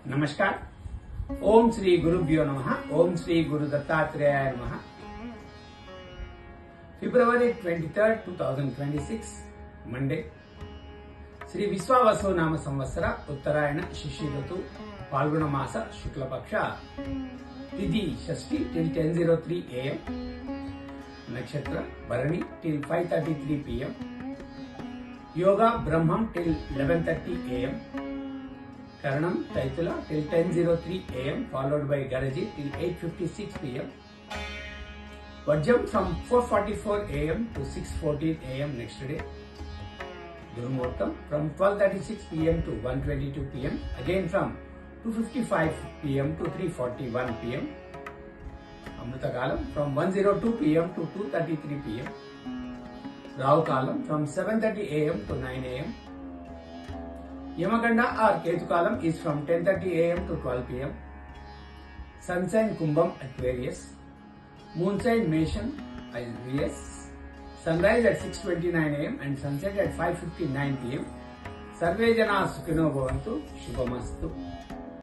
नमस्कार। ओम श्री गुरुभ्यो नमः। ओम श्री गुरु दत्तात्रेयाय नमः। February 23rd, 2026, Monday. Shri Vishwavasu ನಾಮ ಸಂವತ್ಸರ ಉತ್ತರಾಯಣ ಶಿಶಿ ಋತು ಫಾಲ್ಗುಣ ಮಾಸ ಶುಕ್ಲ ಪಕ್ಷ ತಿಥಿ ಷಷ್ಠಿ till 10:03 am, ನಕ್ಷತ್ರ ಭರಣಿ till 5:33 pm, yoga ಬ್ರಹ್ಮಂ till 11:30 am, Karnam ತೈತುಲ till 10:03 am followed by ಗರಜಿ till 8:56 pm, Vajram from 4:44 am to 6:14 am next day. Durmuhurtam from 12:36 pm to 1:22 pm, again from 2:55 pm to 3:41 pm. Amrita Kalam from 1:02 pm to 2:33 pm. Rahu Kalam from 7:30 am to 9 am. Yamaganda or Ketu Kalam is from 10:30 am to 12 pm. Sun sign Kumbham Aquarius. Moon sign Mesham Aries. Sunrise at 6:29 am and sunset at 5:59 pm. Sarve Jana Sukhino Bhavantu. Shubhamastu.